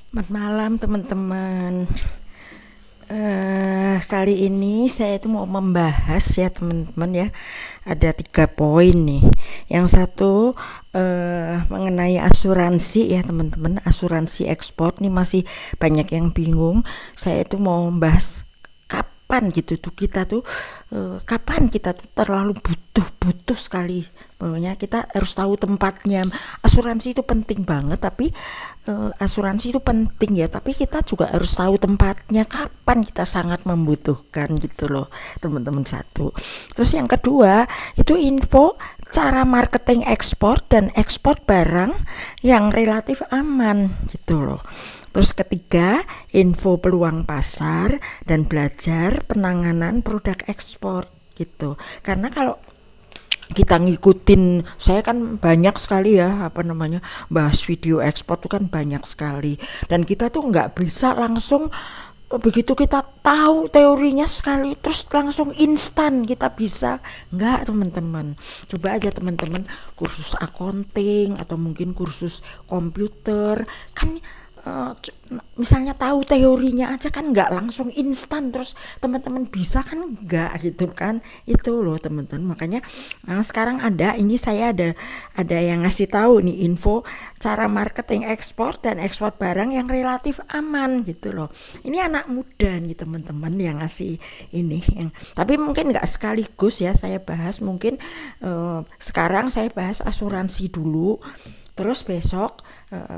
Selamat malam teman-teman. Kali ini saya itu mau membahas ya teman-teman ya. Ada 3 poin nih. Yang satu mengenai asuransi ya teman-teman. Asuransi ekspor nih masih banyak yang bingung. Saya itu mau membahas kapan gitu tuh kita tuh kapan kita tuh terlalu butuh sekali, pokoknya kita harus tahu tempatnya. Asuransi itu penting banget, tapi asuransi itu penting ya, tapi kita juga harus tahu tempatnya kapan kita sangat membutuhkan gitu loh teman-teman. Satu, terus yang kedua itu info cara marketing ekspor dan ekspor barang yang relatif aman gitu loh. Terus ketiga, info peluang pasar dan belajar penanganan produk ekspor gitu. Karena kalau kita ngikutin, saya kan banyak sekali ya bahas video ekspor tuh kan banyak sekali, dan kita tuh nggak bisa langsung begitu kita tahu teorinya sekali terus langsung instan kita bisa, nggak teman-teman. Coba aja teman-teman kursus accounting atau mungkin kursus komputer kan, misalnya tahu teorinya aja kan nggak langsung instan terus teman-teman bisa kan, nggak gitu kan. Itu loh teman-teman, makanya sekarang saya ada yang ngasih tahu nih info cara marketing ekspor dan ekspor barang yang relatif aman gitu loh. Ini anak muda nih teman-teman yang ngasih ini, tapi mungkin nggak sekaligus ya saya bahas. Mungkin sekarang saya bahas asuransi dulu, terus besok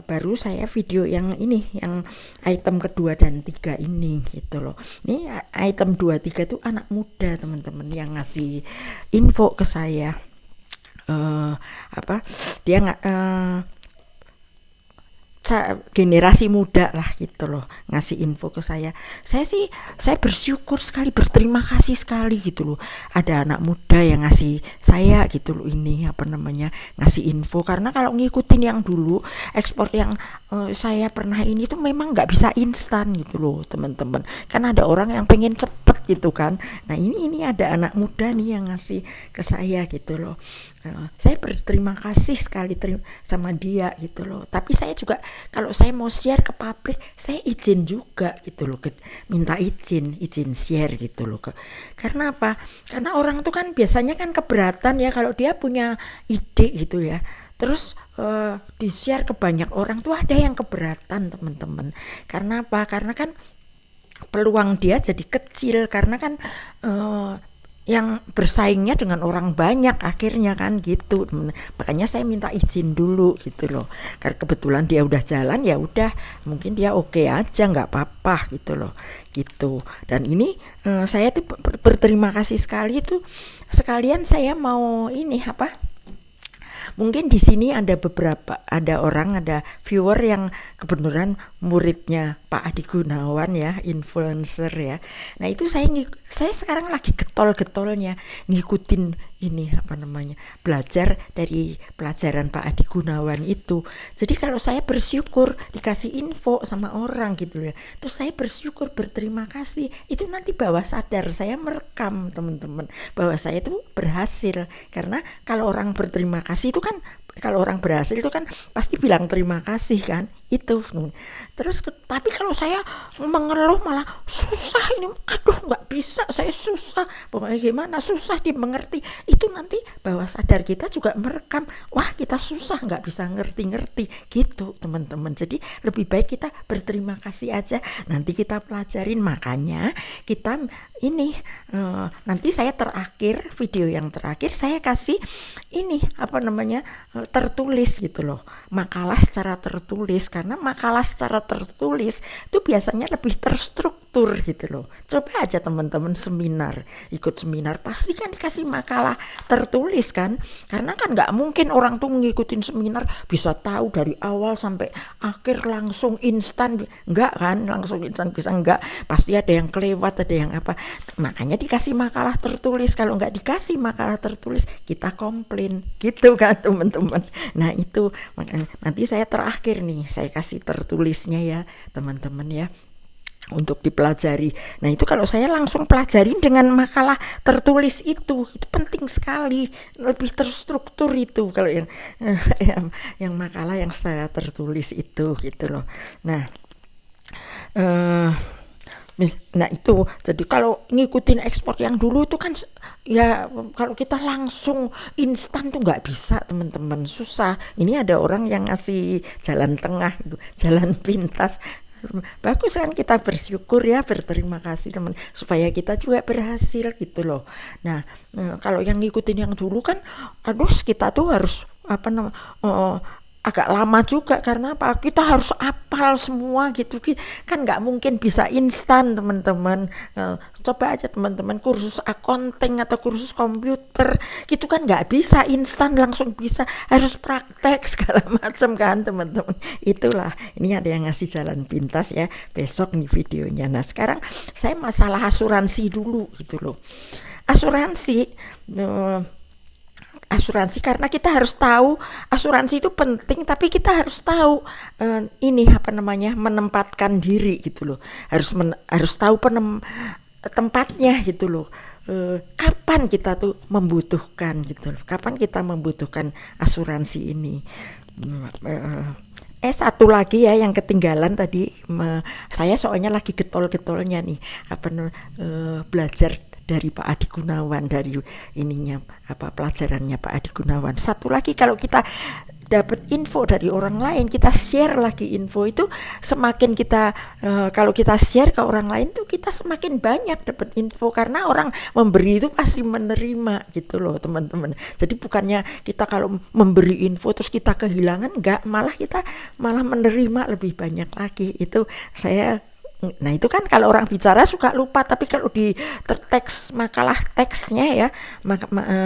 baru saya video yang ini, yang item kedua dan tiga ini gitu loh. Ini item 2 3 tuh anak muda teman-teman yang ngasih info ke saya. Dia nggak generasi muda lah gitu loh, ngasih info ke saya. Saya bersyukur sekali, berterima kasih sekali gitu loh, ada anak muda yang ngasih saya gitu loh ini ngasih info. Karena kalau ngikutin yang dulu ekspor yang saya pernah ini tuh memang nggak bisa instan gitu loh teman-teman, kan ada orang yang pengen cepet gitu kan. Nah ini ada anak muda nih yang ngasih ke saya gitu loh. Saya berterima kasih sekali sama dia gitu loh. Tapi saya juga kalau saya mau share ke pabrik, saya izin juga gitu loh, minta izin share gitu loh. Karena apa? Karena orang tuh kan biasanya kan keberatan ya kalau dia punya ide gitu ya, terus di share ke banyak orang tuh ada yang keberatan teman-teman. Karena apa? Karena kan peluang dia jadi kecil, karena kan yang bersaingnya dengan orang banyak akhirnya kan gitu. Makanya saya minta izin dulu gitu loh, karena kebetulan dia udah jalan, ya udah mungkin dia oke aja, nggak apa-apa gitu loh gitu. Dan ini saya tuh berterima kasih sekali itu. Sekalian saya mau ini mungkin di sini ada viewer yang kebetulan muridnya Pak Adi Gunawan ya, influencer ya. Nah itu saya sekarang lagi getol-getolnya ngikutin ini belajar dari pelajaran Pak Adi Gunawan itu. Jadi kalau saya bersyukur dikasih info sama orang gitu ya, terus saya bersyukur, berterima kasih, itu nanti bawah sadar saya merekam teman-teman bahwa saya itu berhasil. Karena kalau orang berterima kasih itu kan, kalau orang berhasil itu kan pasti bilang terima kasih kan itu. Terus tapi kalau saya mengeluh malah susah ini, aduh nggak bisa, saya susah, pokoknya gimana susah dimengerti, itu nanti bawah sadar kita juga merekam, wah kita susah nggak bisa ngerti gitu teman-teman. Jadi lebih baik kita berterima kasih aja, nanti kita pelajarin. Makanya kita ini nanti saya video yang terakhir saya kasih ini tertulis gitu loh, makalah secara tertulis. Karena makalah secara tertulis itu biasanya lebih terstruktur gitu loh. Coba aja teman-teman ikut seminar pasti kan dikasih makalah tertulis kan. Karena kan nggak mungkin orang tuh ngikutin seminar bisa tahu dari awal sampai akhir langsung instan, nggak kan, langsung instan bisa nggak, pasti ada yang kelewat, ada yang apa. Makanya dikasih makalah tertulis. Kalau nggak dikasih makalah tertulis kita komplain gitu kan teman-teman. Nah itu makanya nanti saya terakhir nih saya kasih tertulisnya ya teman-teman ya, untuk dipelajari. Nah itu kalau saya langsung pelajarin dengan makalah tertulis itu penting sekali, lebih terstruktur itu kalau yang makalah yang secara tertulis itu gitu loh. Nah eh Nah itu, jadi kalau ngikutin ekspor yang dulu itu kan ya kalau kita langsung instan tuh nggak bisa teman-teman, susah. Ini ada orang yang ngasih jalan tengah itu, jalan pintas. Bagus kan, kita bersyukur ya, berterima kasih teman, supaya kita juga berhasil gitu loh. Nah, kalau yang ngikutin yang dulu kan, aduh kita tuh harus apa namanya, agak lama juga karena apa, kita harus apal semua gitu kan, nggak mungkin bisa instan teman-teman. Coba aja teman-teman kursus accounting atau kursus komputer gitu kan nggak bisa instan langsung bisa, harus praktek segala macam kan teman-teman. Itulah, ini ada yang ngasih jalan pintas ya, besok nih videonya. Nah sekarang saya masalah asuransi dulu gitu loh. Asuransi asuransi karena kita harus tahu asuransi itu penting, tapi kita harus tahu ini apa namanya, menempatkan diri gitu loh, harus tahu tempatnya gitu loh. Kapan kita tuh membutuhkan gitu loh, kapan kita membutuhkan asuransi ini. Satu lagi ya yang ketinggalan tadi, saya soalnya lagi getol-getolnya nih belajar dari Pak Adi Gunawan, dari ininya apa pelajarannya Pak Adi Gunawan. Satu lagi, kalau kita dapat info dari orang lain, kita share lagi info itu, semakin kita kalau kita share ke orang lain tuh kita semakin banyak dapat info, karena orang memberi itu pasti menerima gitu loh teman-teman. Jadi bukannya kita kalau memberi info terus kita kehilangan, enggak, kita malah menerima lebih banyak lagi. Itu saya. Nah itu kan kalau orang bicara suka lupa, tapi kalau di teks makalah teksnya ya,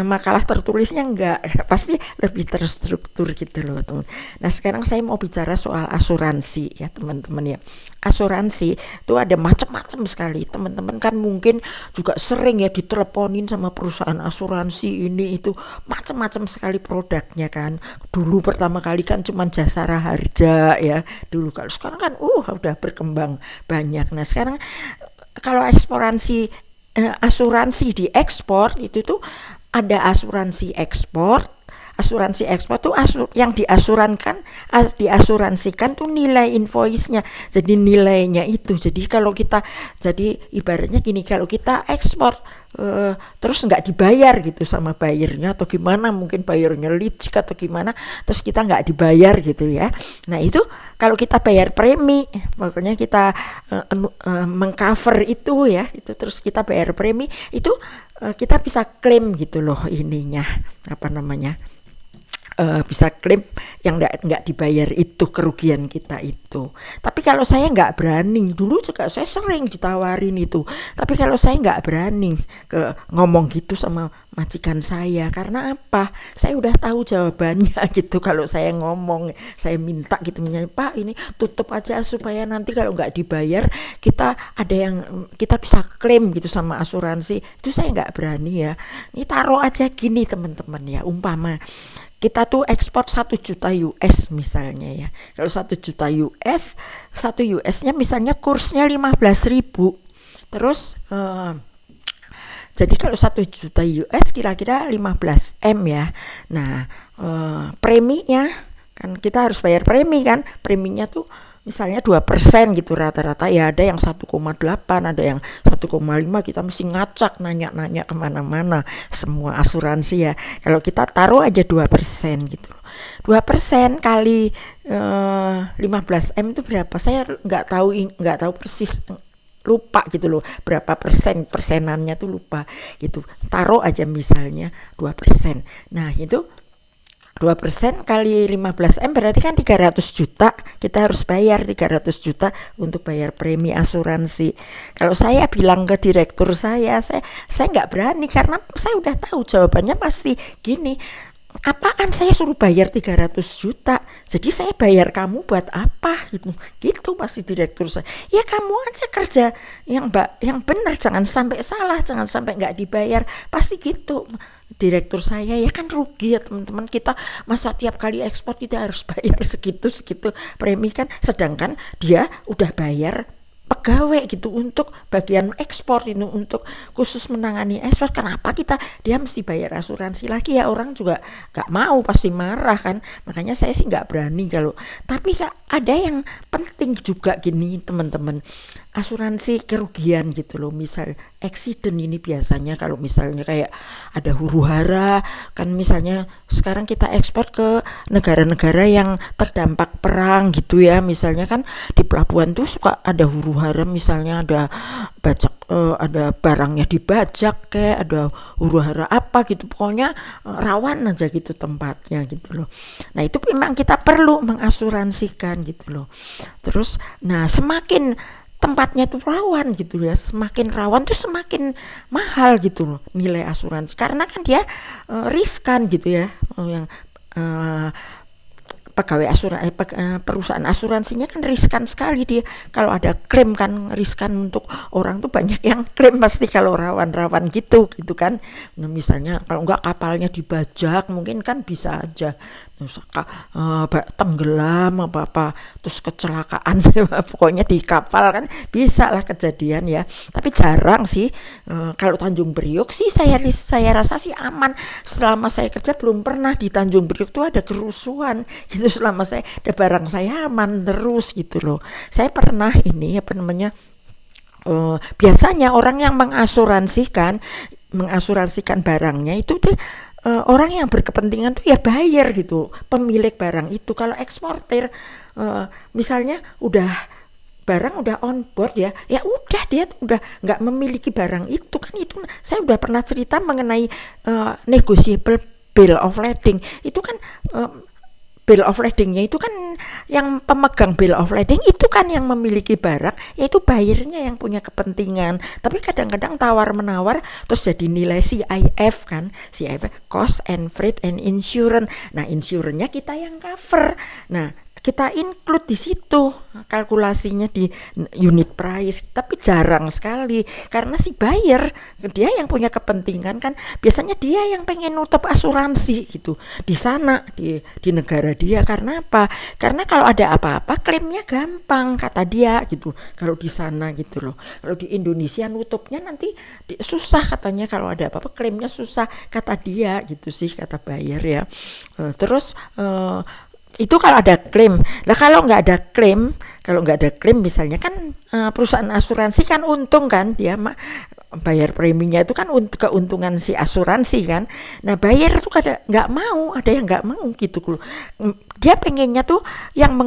makalah tertulisnya enggak, pasti lebih terstruktur gitu loh teman. Nah sekarang saya mau bicara soal asuransi ya teman-teman ya. Asuransi itu ada macam-macam sekali teman-teman, kan mungkin juga sering ya diteleponin sama perusahaan asuransi ini itu, macam-macam sekali produknya kan. Dulu pertama kali kan cuma Jasara Harja ya dulu, kalau sekarang kan udah berkembang banyak. Nah sekarang kalau asuransi di ekspor itu tuh ada asuransi ekspor. Asuransi ekspor tuh yang diasuransikan tuh nilai invoice-nya. Jadi nilainya itu. Jadi kalau kita, jadi ibaratnya gini, kalau kita ekspor terus nggak dibayar gitu sama bayarnya atau gimana, mungkin bayarnya licik atau gimana, terus kita nggak dibayar gitu ya. Nah itu kalau kita bayar premi, pokoknya kita mengcover itu ya, itu terus kita bayar premi itu, kita bisa klaim gitu loh ininya, apa namanya, bisa klaim yang nggak dibayar itu, kerugian kita itu. Tapi kalau saya nggak berani, dulu juga saya sering ditawarin itu, tapi kalau saya nggak berani ngomong gitu sama majikan saya, karena apa, saya udah tahu jawabannya gitu. Kalau saya ngomong, saya minta gitu, Pak ini tutup aja supaya nanti kalau nggak dibayar kita bisa klaim gitu sama asuransi, itu saya nggak berani ya. Ini taruh aja gini teman-teman ya, umpama kita tuh ekspor 1 juta US misalnya ya. Kalau 1 juta US, 1 US-nya misalnya kursnya 15.000. Terus jadi kalau 1 juta US kira-kira 15 M ya. Nah, preminya kan kita harus bayar premi kan. Preminya tuh misalnya 2% gitu rata-rata ya, ada yang 1,8, ada yang 1,5, kita mesti ngacak nanya-nanya kemana-mana semua asuransi ya. Kalau kita taruh aja 2% gitu, 2% kali 15 M itu berapa, saya nggak tahu persis, lupa gitu loh berapa persenannya tuh lupa gitu. Taruh aja misalnya 2%. Nah itu 2% kali 15 M berarti kan 300 juta, kita harus bayar 300 juta untuk bayar premi asuransi. Kalau saya bilang ke direktur saya nggak berani, karena saya udah tahu jawabannya pasti gini, apaan saya suruh bayar 300 juta, jadi saya bayar kamu buat apa gitu pasti direktur saya. Ya kamu aja kerja yang benar, jangan sampai salah, jangan sampai nggak dibayar, pasti gitu direktur saya. Ya kan rugi ya teman-teman, kita masa tiap kali ekspor kita harus bayar segitu premi kan, sedangkan dia udah bayar pegawai gitu untuk bagian ekspor itu, untuk khusus menangani ekspor. Kenapa dia mesti bayar asuransi lagi ya, orang juga nggak mau, pasti marah kan. Makanya saya sih nggak berani kalau. Tapi ada yang penting juga gini teman-teman, asuransi kerugian gitu loh. Misal accident ini biasanya kalau misalnya kayak ada huru-hara kan, misalnya sekarang kita ekspor ke negara-negara yang terdampak perang gitu ya, misalnya kan di pelabuhan tuh suka ada huru-hara, misalnya ada ada barangnya dibajak, kayak ada huru-hara apa gitu, pokoknya rawan aja gitu tempatnya gitu loh. Nah itu memang kita perlu mengasuransikan gitu loh. Terus nah semakin tempatnya tuh rawan gitu ya, semakin rawan tuh semakin mahal gitu loh nilai asuransi, karena kan dia riskan gitu ya. Yang pegawai perusahaan asuransinya kan riskan sekali, dia kalau ada klaim kan riskan, untuk orang tuh banyak yang klaim pasti kalau rawan-rawan gitu kan. Nah, misalnya kalau enggak kapalnya dibajak mungkin kan bisa aja tenggelam apa terus kecelakaan pokoknya di kapal kan bisa lah kejadian ya. Tapi jarang sih. Kalau Tanjung Priok sih saya rasa sih aman. Selama saya kerja belum pernah di Tanjung Priok tuh ada kerusuhan gitu, selama saya ada barang saya aman terus gitu loh. Saya pernah ini apa namanya, biasanya orang yang mengasuransikan barangnya itu tuh orang yang berkepentingan tuh ya buyer gitu, pemilik barang itu. Kalau eksportir misalnya barang udah on board ya udah, dia tuh udah nggak memiliki barang itu kan. Itu saya udah pernah cerita mengenai negotiable bill of lading. Itu kan bill of ladingnya itu kan yang pemegang bill of lading itu kan yang memiliki barang, yaitu buyernya yang punya kepentingan. Tapi kadang-kadang tawar-menawar terus jadi nilai CIF kan, CIF cost and freight and insurance. Nah insurance-nya kita yang cover. Nah kita include di situ kalkulasinya di unit price, tapi jarang sekali karena si buyer dia yang punya kepentingan kan, biasanya dia yang pengen nutup asuransi gitu di sana di negara dia. Karena apa? Karena kalau ada apa-apa klaimnya gampang kata dia gitu kalau di sana gitu loh. Kalau di Indonesia nutupnya nanti susah katanya, kalau ada apa-apa klaimnya susah kata dia gitu sih, kata buyer ya. Terus itu kalau ada klaim. Lah kalau nggak ada klaim misalnya kan perusahaan asuransi kan untung kan, dia bayar preminya itu kan untuk keuntungan si asuransi kan. Nah buyer tuh nggak mau, ada yang nggak mau gitu loh. Dia pengennya tuh yang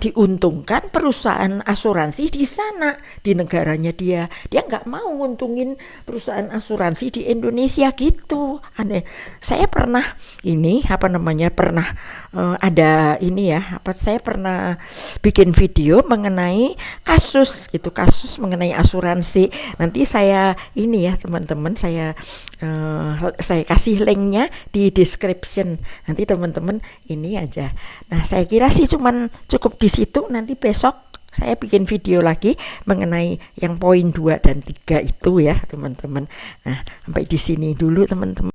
diuntungkan perusahaan asuransi di sana di negaranya dia nggak mau nguntungin perusahaan asuransi di Indonesia gitu. Aneh. Saya pernah ada ini ya, saya pernah bikin video mengenai kasus mengenai asuransi. Nanti saya ini ya teman-teman, saya kasih linknya di description, nanti teman-teman ini aja. Nah saya kira sih cukup di situ. Nanti besok saya bikin video lagi mengenai yang poin 2 dan 3 itu ya teman-teman. Nah sampai di sini dulu teman-teman.